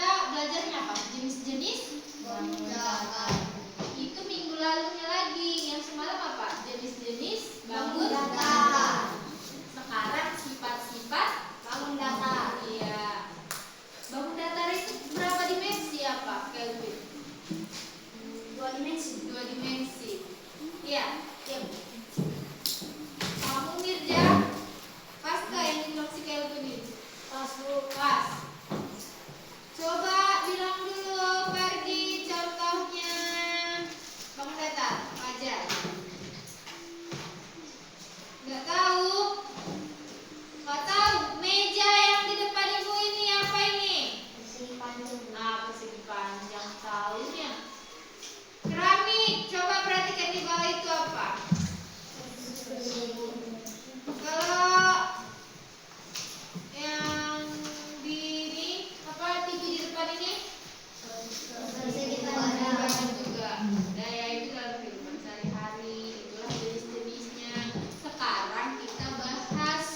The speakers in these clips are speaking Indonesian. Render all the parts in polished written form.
kita belajarnya apa? Jenis-jenis bangun datar. Itu minggu lalunya lagi. Yang semalam apa? Jenis-jenis bangun datar. Sekarang sifat-sifat bangun datar. Iya. Bangun datar itu berapa dimensi apa, Kelvin? 2 dimensi. 2 dimensi. Iya. Kamu Mirja, pas gak yang bilang si Kelvin itu? Pas, Bu. Pas. Coba bilang dulu Ferdi contohnya bangun datar. Ajar. Nggak tahu? Nggak tahu. Meja yang di depan ibu ini apa ini? Persegi panjang. Persegi panjang. Tahunya. Keramik. Coba perhatikan di bawah itu apa? Kalau yang di ini apa TV di depan ini? Persegi Panjang panjang. juga. Daya itu dalam kehidupan sehari-hari. Itulah jenis-jenisnya. Sekarang kita bahas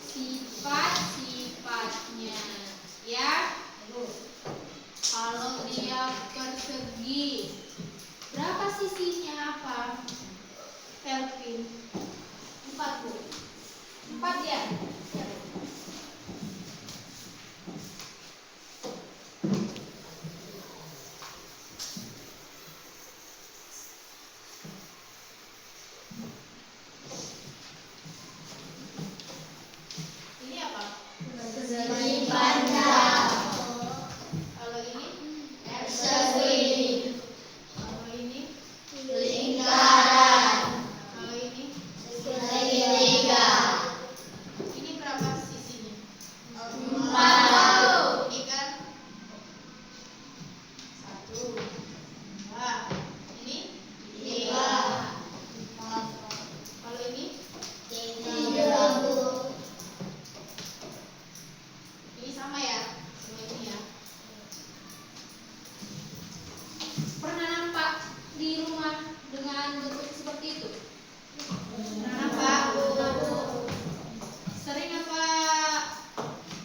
sifat-sifatnya. Ya. Kalau dia persegi, berapa sisinya apa? Kelvin? 4, Bu. 4 ya? Ya. Ini apa? Persegi panjang. Kalau ini? Persegi. Kalau ini? Lingkaran. Kalau ini? Segitiga. Ini berapa sisinya? 4. Ini kan? 1, 2. Ini? 3. Kalau ini? 3, Bu. Ini sama ya? Sama ini ya? Pernah nampak di rumah dengan bentuk seperti itu? Pernah nampak? Sering apa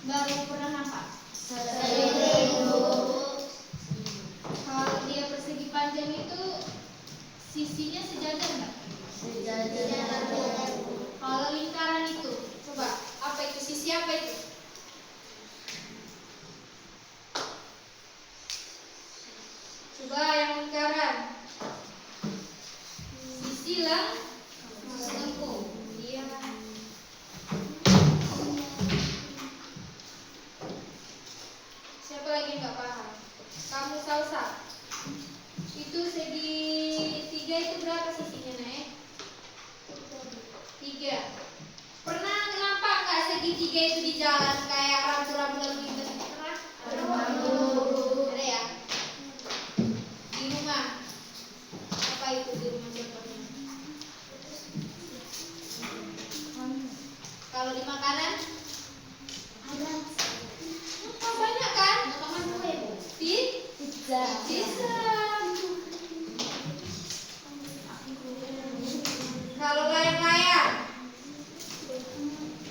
baru pernah nampak? Sering, Bu. Kalau dia persegi panjang itu sisinya sejajar nggak? Sejajar, Bu. Kalau lingkaran itu, coba apa itu? Sisi apa itu? Coba yang lingkaran. Sisi lengkung. Iya. Siapa lagi yang nggak paham? Kamu Salsa. Itu segitiga itu berapa sisinya, Nek? 3. Pernah nampak nggak segitiga itu di jalan kayak rambu-rambu lalu lintas? Pernah? Ada ya? Di rumah. Apa itu di rumah contohnya? Kalau di makanan? Ada. Oh, banyak kan? Potongan kue, Bu. Pizza. Kalau layang-layang?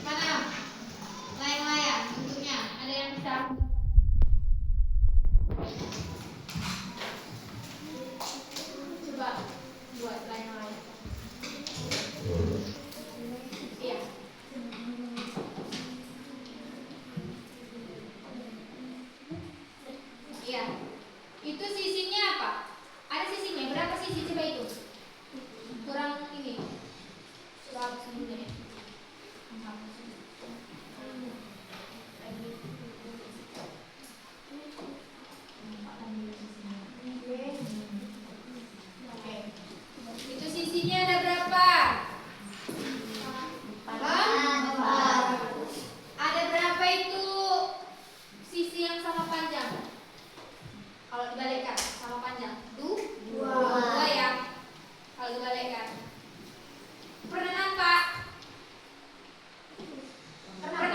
Mana? Layang-layang bentuknya. Ada yang bisa? Coba buat layang-layang. Iya. Iya. Itu sisinya apa? Ada sisinya. Berapa sisi coba itu? Kurang ini. Berapa sisinya? Oke. Itu sisinya ada berapa? 4. Ada berapa itu sisi yang sama panjang? Kalau dibalikkan sama panjang, 2 ya. Kalau dibalikkan, pernah nampak? Pernah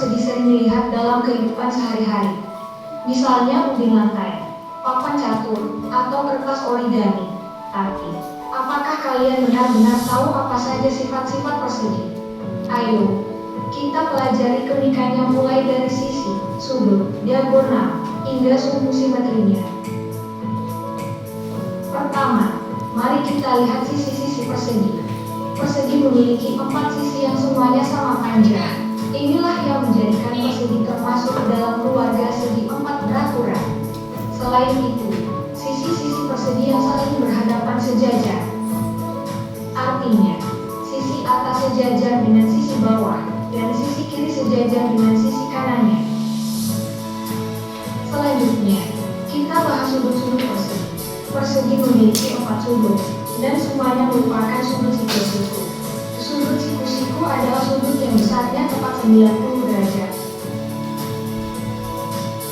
persegi sering dilihat dalam kehidupan sehari-hari. Misalnya ubin lantai, papan catur, atau kertas origami. Tapi, apakah kalian benar-benar tahu apa saja sifat-sifat persegi? Ayo, kita pelajari keunikannya mulai dari sisi, sudut, diagonal, hingga sumbu simetrinya. Pertama, mari kita lihat sisi-sisi persegi. Persegi memiliki 4 sisi yang semuanya sama panjang. Inilah yang menjadikan persegi termasuk dalam keluarga segi 4 berakurat. Selain itu, sisi-sisi persegi yang saling berhadapan sejajar. Artinya, sisi atas sejajar dengan sisi bawah, dan sisi kiri sejajar dengan sisi kanannya. Selanjutnya, kita bahas sudut-sudut persegi. Persegi memiliki 4 sudut, dan semuanya merupakan sudut siku-siku. Sudut siku-siku adalah sudut yang besarnya tepat 90 derajat.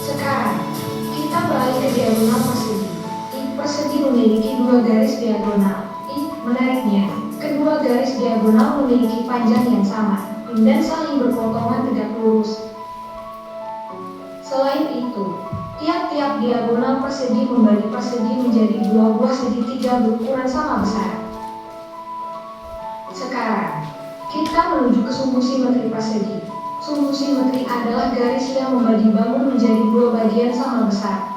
Sekarang, kita beralih ke diagonal persegi. Persegi memiliki 2 garis diagonal. Menariknya, kedua garis diagonal memiliki panjang yang sama, dan saling berpotongan tegak lurus. Selain itu, tiap-tiap diagonal persegi membagi persegi menjadi 2 buah segitiga berukuran sama besar. Sekarang, kita menuju ke sumbu simetri persegi. Sumbu simetri adalah garis yang membagi bangun menjadi 2 bagian sama besar.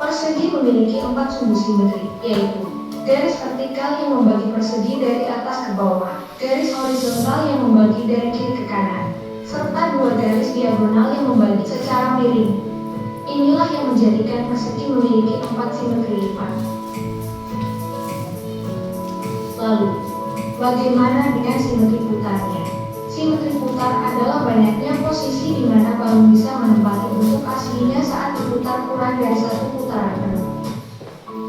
Persegi memiliki 4 sumbu simetri, yaitu garis vertikal yang membagi persegi dari atas ke bawah, garis horizontal yang membagi dari kiri ke kanan, serta 2 garis diagonal yang membagi secara miring. Inilah yang menjadikan persegi memiliki 4 simetri lipat. Lalu, bagaimana dengan simetri putarnya? Simetri putar adalah banyaknya posisi di mana balon bisa menempati bentuk aslinya saat diputar kurang dari 1 putaran penuh.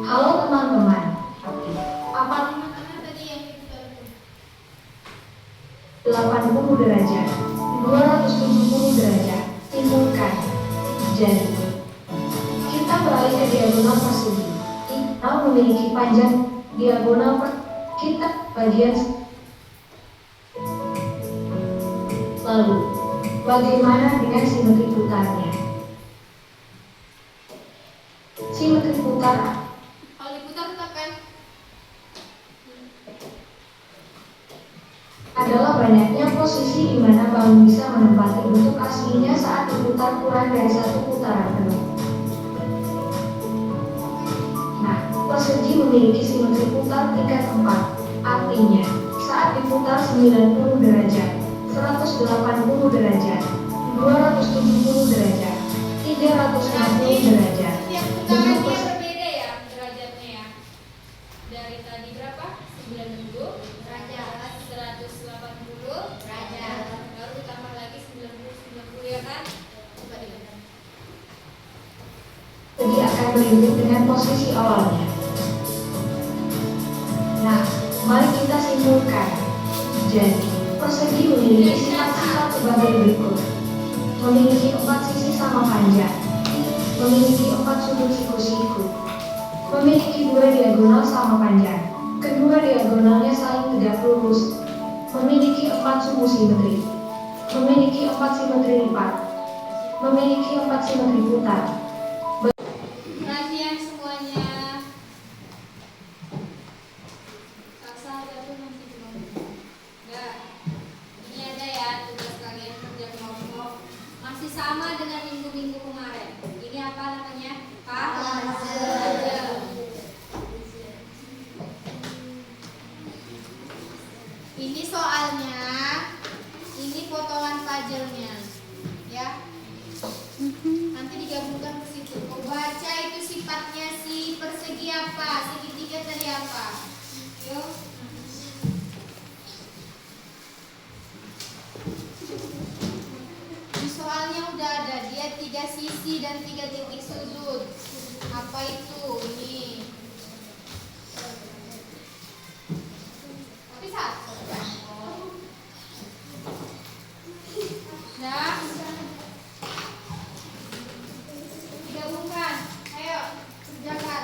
Halo teman-teman, apa 80 derajat, 270 derajat, simpulkan. Jadi, kita beralih ke diagonal persegi. Kita memiliki panjang diagonal kita bagian. Lalu, bagaimana dengan simetri putarnya? Simetri putar Kalau diputar tekan. adalah banyaknya posisi di mana balon bisa menempati bentuk aslinya saat diputar kurang dari 1 putaran penuh. Nah, persegi memiliki simetri putar tingkat 4. Artinya, saat diputar 90 derajat, 180 derajat, 270 derajat, 360 derajat. Setiap putarannya berbeda ya derajatnya ya. Dari tadi berapa? 90 derajat, 180 derajat. Baru ditambah lagi 90 ya kan? Coba dilihat. Jadi akan berimbang dengan posisi awalnya. Nah, mari kita simpulkan. Jadi, persegi memiliki sifat-sifat sebagai berikut. Memiliki 4 sisi sama panjang. Memiliki 4 sudut siku-siku. Memiliki 2 diagonal sama panjang. Kedua diagonalnya saling tegak lurus. Memiliki 4 sumbu simetri. Memiliki 4 simetri lipat. Memiliki 4 simetri putar. Perhatian semuanya. Kaksa jatuh nanti cuma. Enggak. Ini ada ya tugas kalian kerja kelompok. Masih sama dengan minggu-minggu kemarin. Ini apa namanya? Puzzle. Ini soalnya, ini potongan puzzle-nya, ya. Nanti digabungkan ke situ. Mau baca itu sifatnya si persegi apa, segitiga tadi apa. Yuk. Di soalnya udah ada, dia 3 sisi dan 3 titik sudut. Apa itu? Ini. Tapi satu. Nah. Digabungkan. Ayo, kerjakan.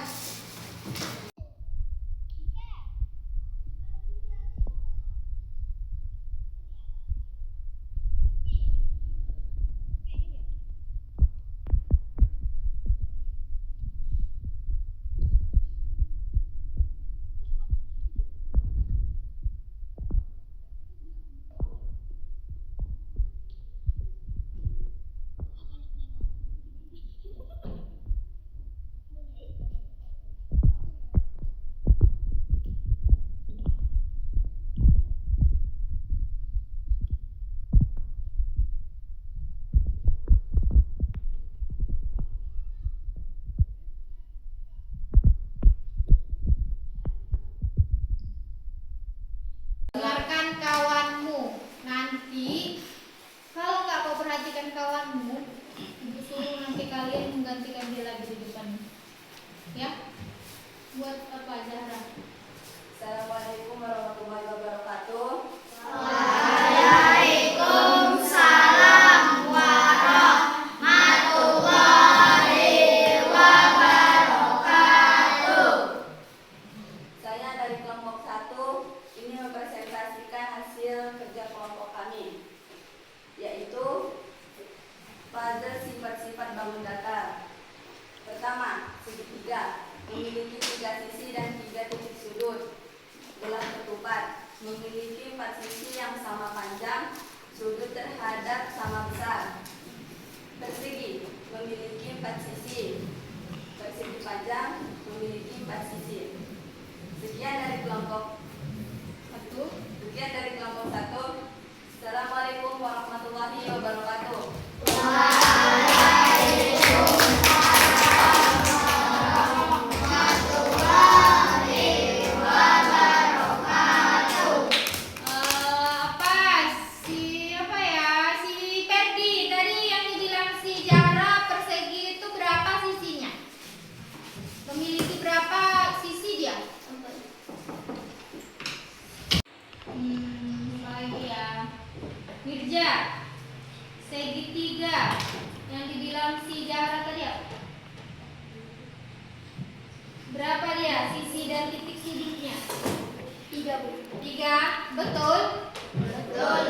bersifat bangun datar. Pertama, segitiga memiliki 3 sisi dan 3 titik sudut. Bola ketupat memiliki 4 sisi yang sama panjang, sudut terhadap sama besar. Persegi memiliki 4 sisi. Persegi panjang memiliki 4 sisi. Sekian dari kelompok 1. Assalamualaikum warahmatullahi wabarakatuh. Si Perdi tadi yang dibilang si Zahra persegi itu berapa sisinya? Memiliki berapa sisi dia? Apa lagi ya? Mirja, segitiga yang dibilang si Zahra tadi ya? Berapa dia sisi dan titik sudutnya? 3, betul? Betul.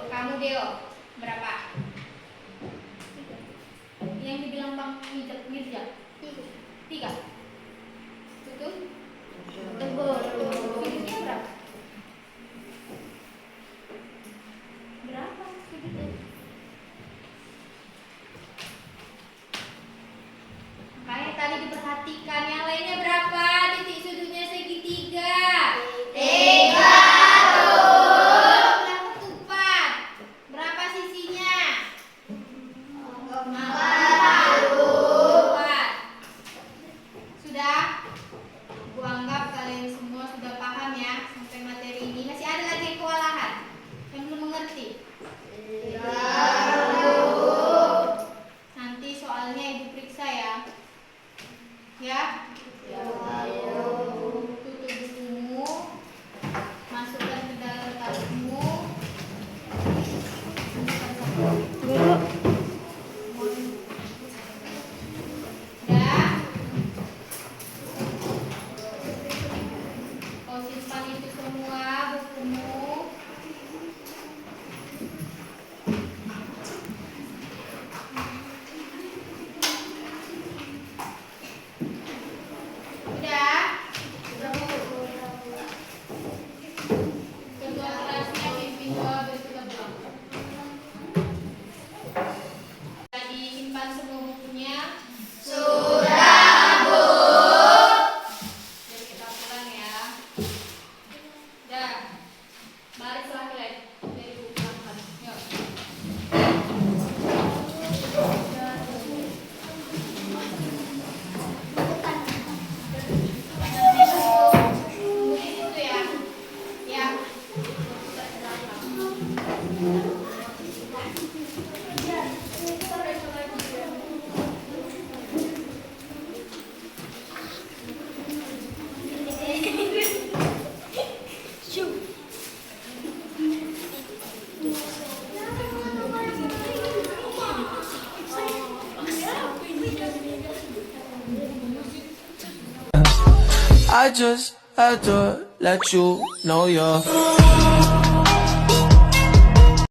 Kamu Deo, berapa? Yang dibilang Bang Mirja? 3. Betul? Sudutnya berapa? Berapa sudutnya? Makanya tadi diperhatikan. Yang lainnya berapa titik sudutnya segitiga? 3. Bola ketupat berapa sisinya? 4. Sudah? Aku anggap kalian semua sudah paham ya sampai materi ini. Masih ada lagi yang kewalahan, yang belum mengerti? Nanti soalnya ibu periksa ya. Ya? Tutup bukumu, masukkan ke dalam tasmu. Dah. Kau simpan itu semua bukumu. Udah? Ketua kelasnya pimpin doa berkelebat. Sudah disimpan semua bukunya? Sudah, Bu. Jadi kita pulang ya. Udah. Barislah kalian dari buku belakang. Yuk. Tunggu di situ ya. Ya. I just had to let you know you're